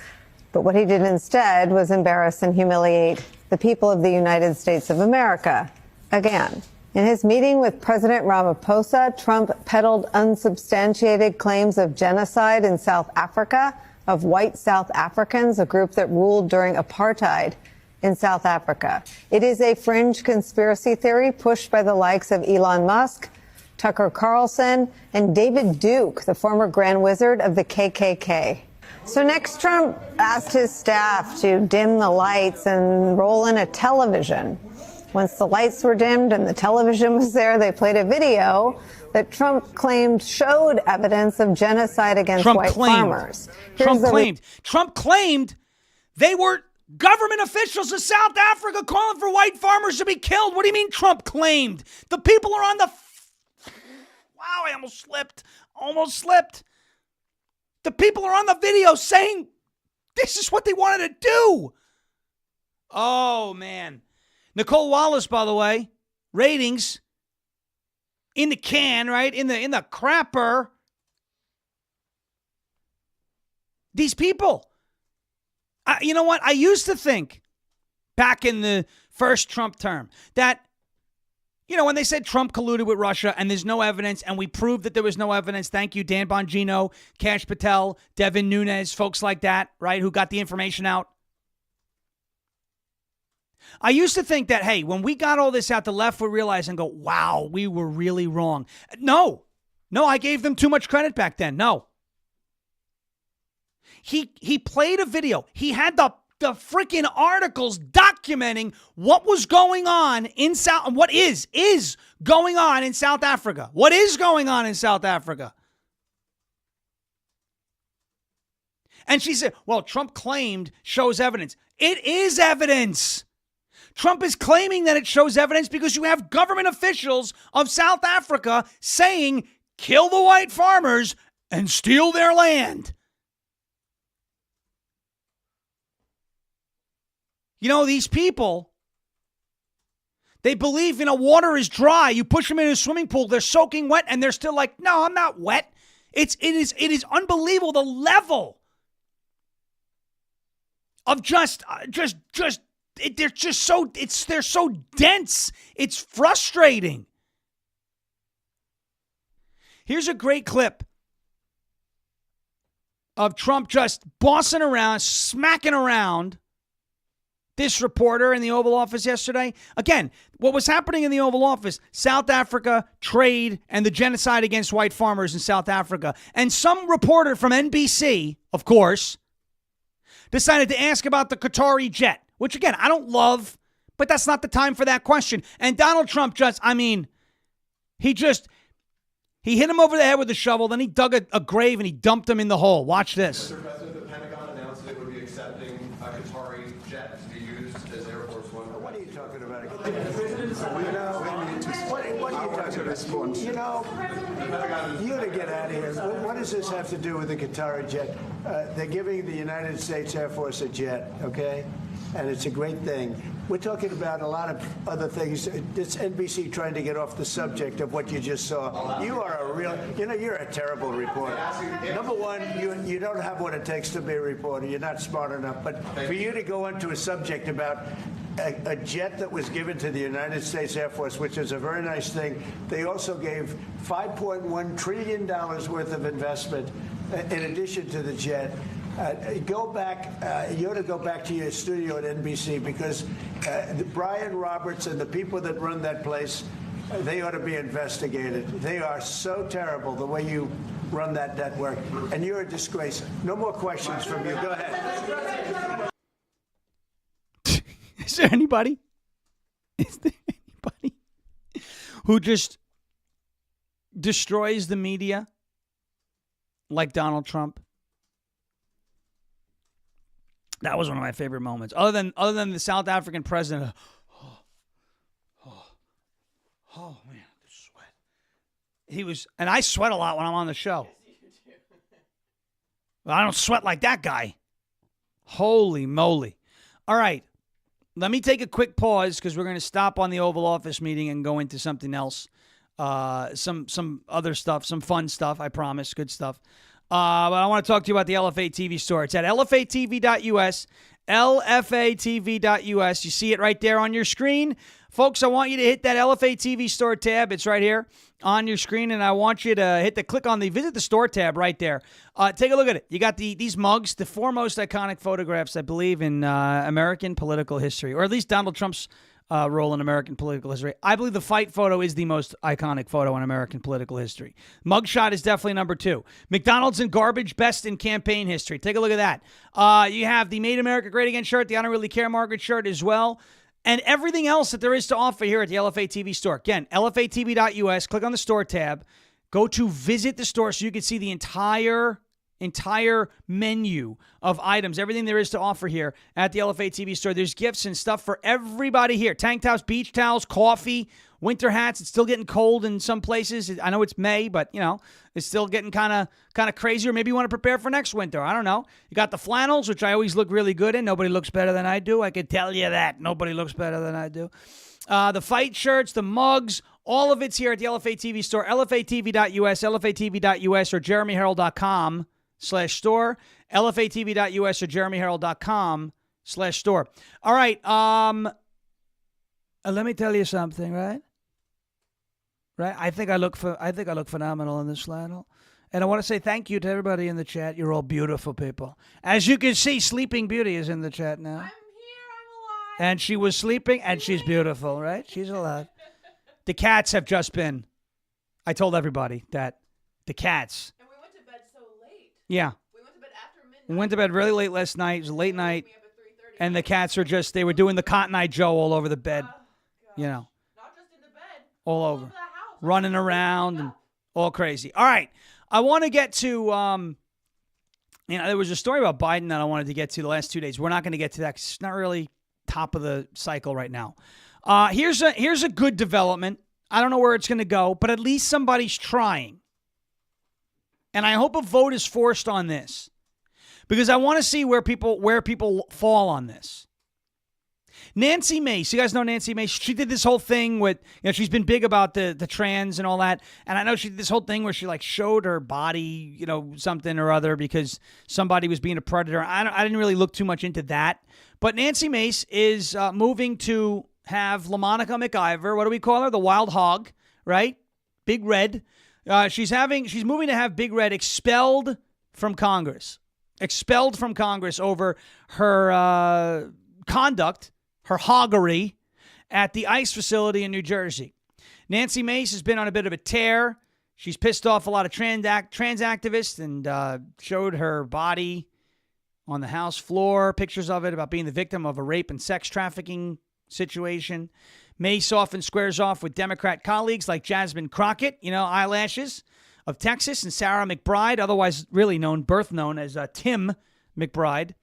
But what he did instead was embarrass and humiliate the people of the United States of America again. In his meeting with President Ramaphosa, Trump peddled unsubstantiated claims of genocide in South Africa of white South Africans, a group that ruled during apartheid in South Africa. It is a fringe conspiracy theory pushed by the likes of Elon Musk, Tucker Carlson, and David Duke, the former Grand Wizard of the KKK. So next, Trump asked his staff to dim the lights and roll in a television. Once the lights were dimmed and the television was there, they played a video that Trump claimed showed evidence of genocide against white farmers. Trump claimed they were government officials of South Africa calling for white farmers to be killed. What do you mean Trump claimed? The people are on the... Wow, I almost slipped. The people are on the video saying this is what they wanted to do. Oh, man. Nicole Wallace, by the way, ratings in the can, right? In the crapper. These people, You know what? I used to think back in the first Trump term that, when they said Trump colluded with Russia and there's no evidence, and we proved that there was no evidence. Thank you, Dan Bongino, Kash Patel, Devin Nunes, folks like that, right, who got the information out. I used to think that, hey, when we got all this out, the left would realize and go, wow, we were really wrong. No, I gave them too much credit back then. No. He played a video. He had the freaking articles documenting what was going on in what is going on in South Africa. What is going on in South Africa? And she said, well, Trump claimed shows evidence. It is evidence. Trump is claiming that it shows evidence because you have government officials of South Africa saying, kill the white farmers and steal their land. These people, they believe, water is dry. You push them in a swimming pool, they're soaking wet, and they're still like, no, I'm not wet. It is unbelievable, the level of they're so dense. It's frustrating. Here's a great clip of Trump just bossing around, smacking around this reporter in the Oval Office yesterday. Again, what was happening in the Oval Office, South Africa, trade, and the genocide against white farmers in South Africa. And some reporter from NBC, of course, decided to ask about the Qatari jet, which, again, I don't love, but that's not the time for that question. And Donald Trump he hit him over the head with a shovel, then he dug a grave and he dumped him in the hole. Watch this. Mr. President, the Pentagon announced it would be accepting a Qatari jet to be used as Air Force One. What are you talking about? What are you talking about? You to get out of here. What does this have to do with the Qatari jet? They're giving the United States Air Force a jet, okay? And it's a great thing. We're talking about a lot of other things. It's NBC trying to get off the subject of what you just saw. You are you're a terrible reporter. Number one, you don't have what it takes to be a reporter. You're not smart enough. But for you to go into a subject about a jet that was given to the United States Air Force, which is a very nice thing. They also gave $5.1 trillion worth of investment in addition to the jet. Go back. You ought to go back to your studio at NBC because Brian Roberts and the people that run that place, they ought to be investigated. They are so terrible the way you run that network, and you're a disgrace. No more questions from you. Go ahead. Is there anybody who just destroys the media like Donald Trump? That was one of my favorite moments. Other than the South African president. Oh man, the sweat. And I sweat a lot when I'm on the show. But I don't sweat like that guy. Holy moly. All right. Let me take a quick pause because we're going to stop on the Oval Office meeting and go into something else. Some other stuff, some fun stuff, I promise. Good stuff. But I want to talk to you about the LFA TV store. It's at LFATV.us, LFATV.us. You see it right there on your screen. Folks, I want you to hit that LFA TV store tab. It's right here on your screen, and I want you to click on the Visit the Store tab right there. Take a look at it. You got these mugs, the four most iconic photographs, I believe, in American political history, or at least Donald Trump's role in American political history. I believe the fight photo is the most iconic photo in American political history. Mugshot is definitely number 2. McDonald's and garbage, best in campaign history. Take a look at that. You have the Made America Great Again shirt, the I Don't Really Care Margaret shirt as well, and everything else that there is to offer here at the LFA TV store. Again, LFATV.us, click on the store tab, go to Visit the Store so you can see the entire menu of items, everything there is to offer here at the LFA TV store. There's gifts and stuff for everybody here. Tank tops, beach towels, coffee, winter hats. It's still getting cold in some places. I know it's May, but, it's still getting kind of crazy, or maybe you want to prepare for next winter. I don't know. You got the flannels, which I always look really good in. Nobody looks better than I do. I can tell you that. Nobody looks better than I do. The fight shirts, the mugs, all of it's here at the LFA TV store. LFATV.us, LFATV.us, or jeremyherald.com/store. LFATV.us or JeremyHerald.com/store. All right. Let me tell you something, right? Right? I think I look phenomenal in this flannel. And I want to say thank you to everybody in the chat. You're all beautiful people. As you can see, Sleeping Beauty is in the chat now. I'm here. I'm alive. And she was sleeping, and she's beautiful, right? She's alive. The cats have just been. I told everybody that the cats. And we went to bed so late. Yeah. We went to bed after midnight. We went to bed really late last night. It was a late night. Me up at 3:30. And the cats are just, they were doing the Cotton Eye Joe all over the bed. You know, Not just in the bed. all over. The house. Running around and all crazy. All right. I want to get to, there was a story about Biden that I wanted to get to the last 2 days. We're not going to get to that 'cause it's not really top of the cycle right now. Here's a good development. I don't know where it's going to go, but at least somebody's trying. And I hope a vote is forced on this because I want to see where people fall on this. Nancy Mace, you guys know Nancy Mace. She did this whole thing with, she's been big about the trans and all that. And I know she did this whole thing where she showed her body, something or other because somebody was being a predator. I didn't really look too much into that. But Nancy Mace is moving to have LaMonica McIver, what do we call her? The wild hog, right? Big Red. She's moving to have Big Red expelled from Congress over her conduct, her hoggery at the ICE facility in New Jersey. Nancy Mace has been on a bit of a tear. She's pissed off a lot of trans activists and showed her body on the House floor, pictures of it, about being the victim of a rape and sex trafficking situation. Mace often squares off with Democrat colleagues like Jasmine Crockett, eyelashes of Texas, and Sarah McBride, otherwise really known as Tim McBride.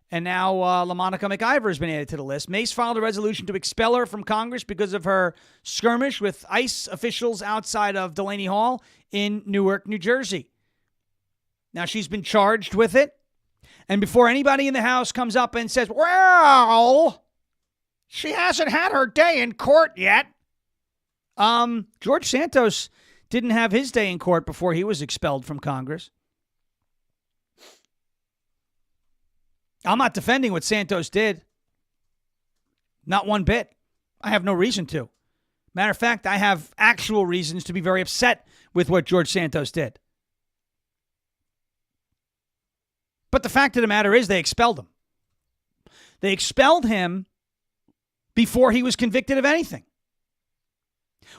And now LaMonica McIver has been added to the list. Mace filed a resolution to expel her from Congress because of her skirmish with ICE officials outside of Delaney Hall in Newark, New Jersey. Now, she's been charged with it. And before anybody in the House comes up and says, well, she hasn't had her day in court yet. George Santos didn't have his day in court before he was expelled from Congress. I'm not defending what Santos did. Not one bit. I have no reason to. Matter of fact, I have actual reasons to be very upset with what George Santos did. But the fact of the matter is they expelled him. They expelled him before he was convicted of anything.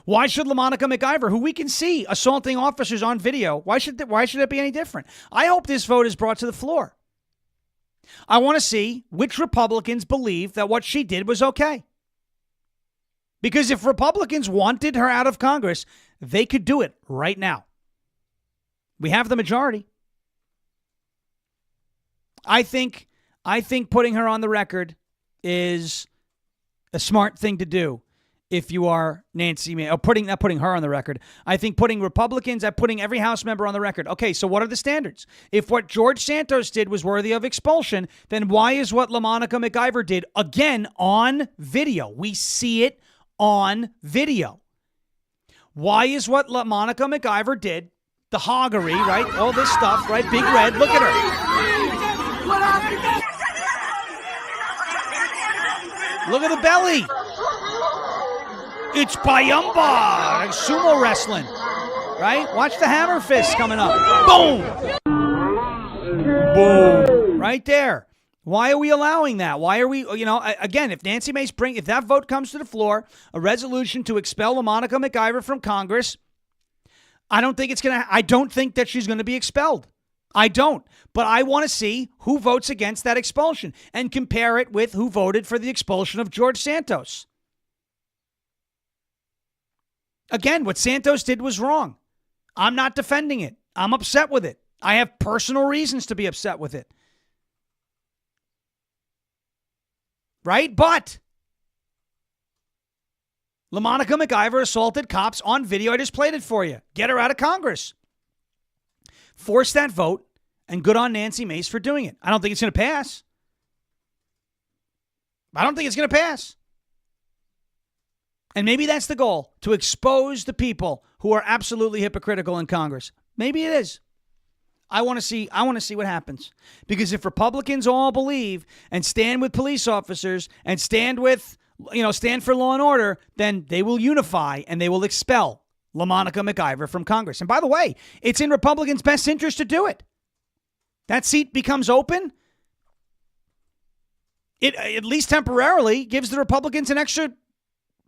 Why should LaMonica McIver, who we can see assaulting officers on video, why should it be any different? I hope this vote is brought to the floor. I want to see which Republicans believe that what she did was okay. Because if Republicans wanted her out of Congress, they could do it right now. We have the majority. I think putting her on the record is a smart thing to do if you are Nancy Mace. Not putting her on the record. I think putting Republicans, putting every House member on the record. Okay, so what are the standards? If what George Santos did was worthy of expulsion, then why is what LaMonica McIver did, again, on video? We see it on video. Why is what LaMonica McIver did, the hoggery, right? All this stuff, right? Big Red, look at her. Look at the belly. It's Bayamba, like sumo wrestling, right? Watch the hammer fist coming up. Boom. Boom. Right there. Why are we allowing that? Why are we, again, if Nancy Mace if that vote comes to the floor, a resolution to expel LaMonica McIver from Congress, I don't think that she's going to be expelled. I don't. But I want to see who votes against that expulsion and compare it with who voted for the expulsion of George Santos. Again, what Santos did was wrong. I'm not defending it. I'm upset with it. I have personal reasons to be upset with it. Right? But LaMonica McIver assaulted cops on video. I just played it for you. Get her out of Congress. Force that vote, and good on Nancy Mace for doing it. I don't think it's going to pass. And maybe that's the goal, to expose the people who are absolutely hypocritical in Congress. Maybe it is. I want to see what happens. Because if Republicans all believe and stand with police officers and stand for law and order, then they will unify and they will expel LaMonica McIver from Congress. And by the way, it's in Republicans' best interest to do it. That seat becomes open. It, at least temporarily, gives the Republicans an extra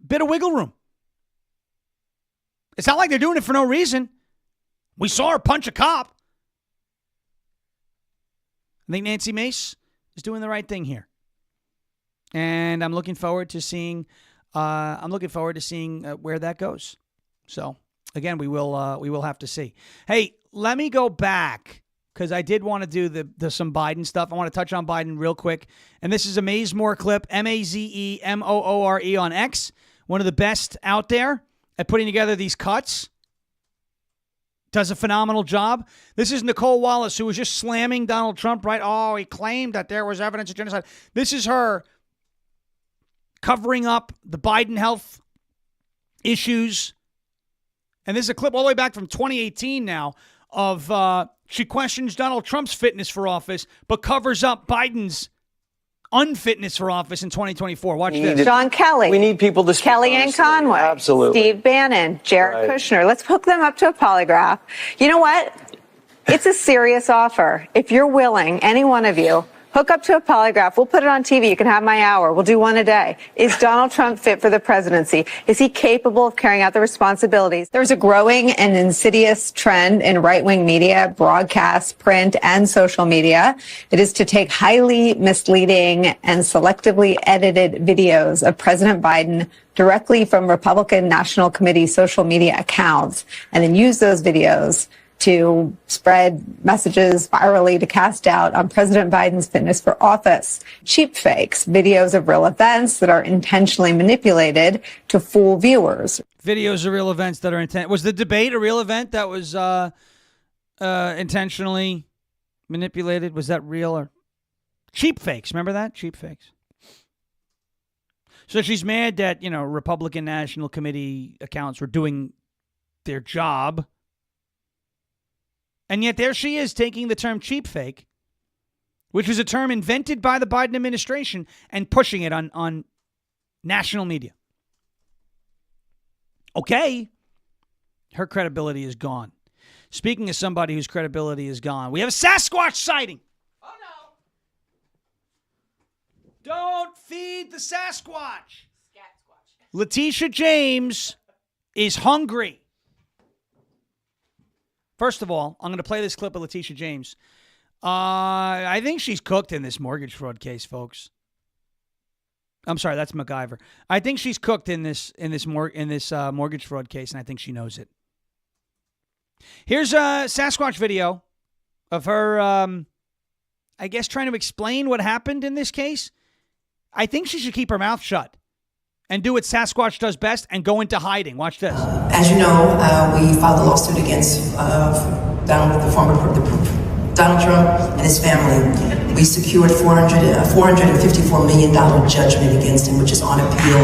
bit of wiggle room. It's not like they're doing it for no reason. We saw her punch a cop. I think Nancy Mace is doing the right thing here, and I'm looking forward to seeing. Where that goes. So again, we will have to see. Hey, let me go back because I did want to do the some Biden stuff. I want to touch on Biden real quick, and this is a Mazemore clip, MazeMoore on X, one of the best out there at putting together these cuts. Does a phenomenal job. This is Nicole Wallace, who was just slamming Donald Trump, right? Oh, he claimed that there was evidence of genocide. This is her covering up the Biden health issues. And this is a clip all the way back from 2018 now of she questions Donald Trump's fitness for office, but covers up Biden's unfitness for office in 2024. Watch this. John Kelly. We need people to speak Kellyanne honestly. Conway. Absolutely. Steve Bannon. Jared Right. Kushner. Let's hook them up to a polygraph. You know what? It's a serious offer. If you're willing, any one of you, hook up to a polygraph. We'll put it on TV. You can have my hour. We'll do one a day. Is Donald Trump fit for the presidency? Is he capable of carrying out the responsibilities? There's a growing and insidious trend in right-wing media, broadcast, print, and social media. It is to take highly misleading and selectively edited videos of President Biden directly from Republican National Committee social media accounts and then use those videos to spread messages virally to cast doubt on President Biden's fitness for office. Cheap fakes, videos of real events that are intentionally manipulated to fool viewers. Videos of real events that are was the debate a real event that was intentionally manipulated? Was that real or cheap fakes? Remember that? Cheap fakes. So she's mad that, Republican National Committee accounts were doing their job. And yet there she is taking the term cheap fake, which was a term invented by the Biden administration, and pushing it on national media. Okay. Her credibility is gone. Speaking of somebody whose credibility is gone, we have a Sasquatch sighting. Oh no. Don't feed the Sasquatch. Scat-squatch. Leticia James is hungry. First of all, I'm going to play this clip of Leticia James. I think she's cooked in this mortgage fraud case, folks. I'm sorry, that's McIver. I think she's cooked in this mortgage fraud case, and I think she knows it. Here's a Sasquatch video of her, I guess, trying to explain what happened in this case. I think she should keep her mouth shut and do what Sasquatch does best and go into hiding. Watch this. As you know, we filed a lawsuit against Donald Trump and his family. We secured $454 million judgment against him, which is on appeal.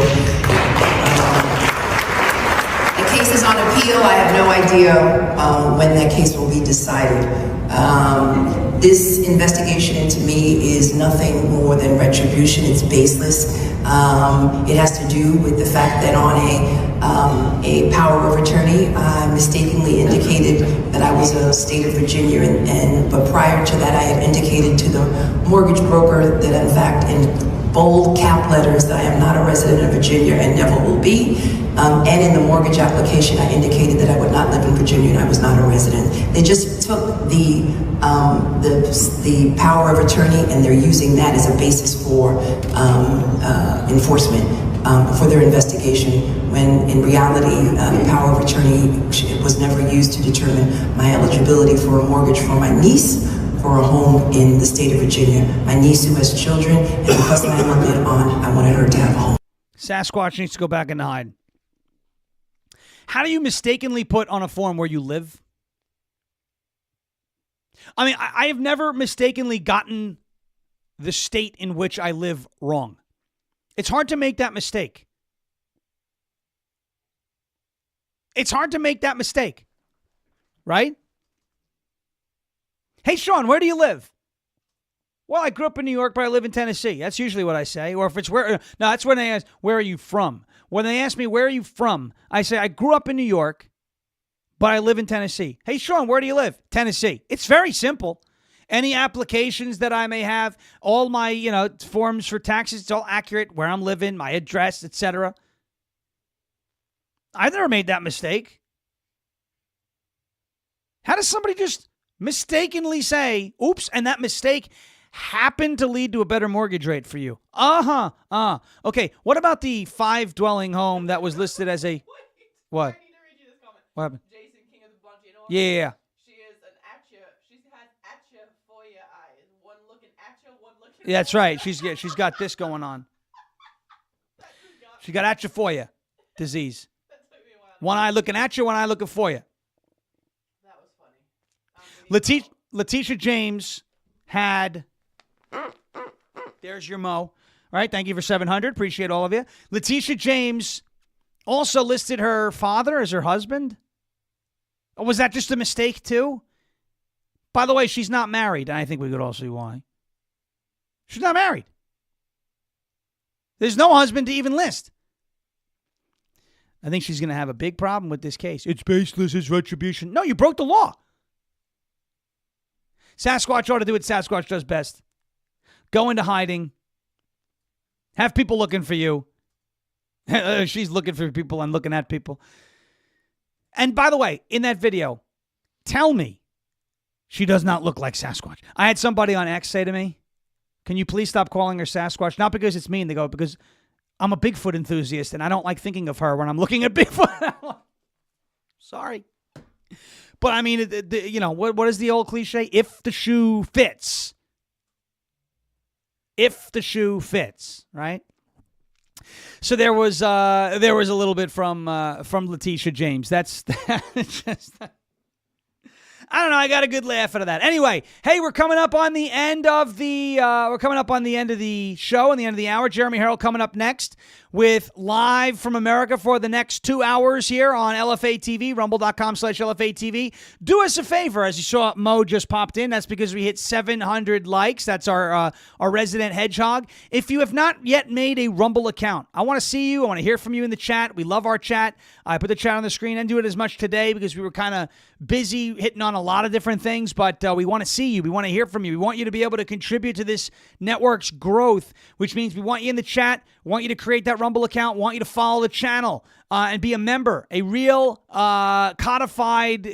The case is on appeal. I have no idea when that case will be decided. This investigation into me is nothing more than retribution. It's baseless. It has to do with the fact that on a power of attorney, I mistakenly indicated that I was a state of Virginia, but prior to that, I had indicated to the mortgage broker that, in fact, in bold cap letters, that I am not a resident of Virginia and never will be. And in the mortgage application, I indicated that I would not live in Virginia and I was not a resident. They just took the power of attorney and they're using that as a basis for enforcement for their investigation, when in reality, the power of attorney was never used to determine my eligibility for a mortgage for my niece for a home in the state of Virginia. My niece who has children, and because I am a bid on, I wanted her to have a home. Sasquatch needs to go back and hide. How do you mistakenly put on a form where you live? I mean, I have never mistakenly gotten the state in which I live wrong. It's hard to make that mistake. It's hard to make that mistake, right? Hey, Sean, where do you live? Well, I grew up in New York, but I live in Tennessee. That's usually what I say. Or if it's no, that's when they ask, where are you from? When they ask me, where are you from? I say, I grew up in New York, but I live in Tennessee. Hey, Sean, where do you live? Tennessee. It's very simple. Any applications that I may have, all my, forms for taxes, it's all accurate, where I'm living, my address, etc. I've never made that mistake. How does somebody just mistakenly say, oops, and that mistake happened to lead to a better mortgage rate for you? Okay, what about the 5-dwelling home that was listed as a... What? I need to read you this comment. What happened? Jason, King of the Bongino. Yeah. She is an atcha. She has atcha-foya eyes. One looking atcha, one looking... Yeah, that's right. She's got this going on. She got atrophoia disease. One eye looking at you, one eye looking for you. That was funny. Leticia James had... There's your Mo. All right, thank you for 700. Appreciate all of you. Letitia James also listed her father as her husband. Or was that just a mistake too? By the way, she's not married, and I think we could all see why. She's not married. There's no husband to even list. I think she's going to have a big problem with this case. It's baseless, it's retribution. No, you broke the law. Sasquatch ought to do what Sasquatch does best. Go into hiding. Have people looking for you. She's looking for people and looking at people. And by the way, in that video, tell me she does not look like Sasquatch. I had somebody on X say to me, can you please stop calling her Sasquatch? Not because it's mean. They go, because I'm a Bigfoot enthusiast and I don't like thinking of her when I'm looking at Bigfoot. Sorry. But I mean, what is the old cliche? If the shoe fits. If the shoe fits, right? So there was a little bit from Letitia James. That's just... I don't know. I got a good laugh out of that. Anyway, hey, we're coming up on the end of the show and the end of the hour. Jeremy Harrell coming up next with Live from America for the next 2 hours here on LFA TV, rumble.com/LFA TV. Do us a favor, as you saw, Mo just popped in. That's because we hit 700 likes. That's our resident hedgehog. If you have not yet made a Rumble account, I want to see you. I want to hear from you in the chat. We love our chat. I put the chat on the screen. I didn't do it as much today because we were kind of busy hitting on a lot of different things, but we want to see you. We want to hear from you. We want you to be able to contribute to this network's growth, which means we want you in the chat. We want you to create that Rumble account. We want you to follow the channel and be a member, a real codified,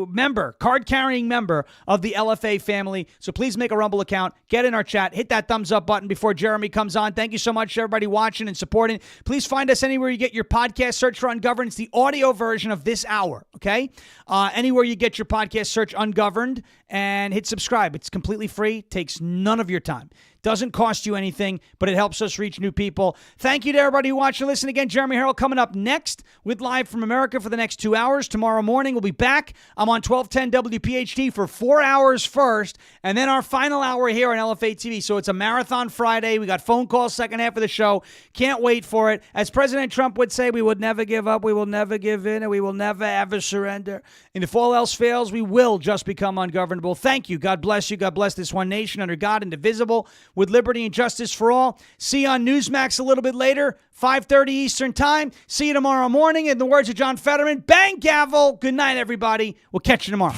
member, card-carrying member of the LFA family. So please make a Rumble account. Get in our chat. Hit that thumbs up button before Jeremy comes on. Thank you so much to everybody watching and supporting. Please find us anywhere you get your podcast. Search for Ungoverned. It's the audio version of this hour, okay? Anywhere you get your podcast, search Ungoverned and hit subscribe. It's completely free. Takes none of your time. Doesn't cost you anything, but it helps us reach new people. Thank you to everybody who watched and listened. Again, Jeremy Harrell coming up next with Live from America for the next 2 hours. Tomorrow morning, we'll be back. I'm on 1210 WPHT for 4 hours first, and then our final hour here on LFA TV. So it's a marathon Friday. We got phone calls second half of the show. Can't wait for it. As President Trump would say, we would never give up, we will never give in, and we will never ever surrender. And if all else fails, we will just become ungovernable. Thank you. God bless you. God bless this one nation under God, indivisible, with liberty and justice for all. See you on Newsmax a little bit later, 5:30 Eastern time. See you tomorrow morning. In the words of John Fetterman, bang gavel. Good night, everybody. We'll catch you tomorrow.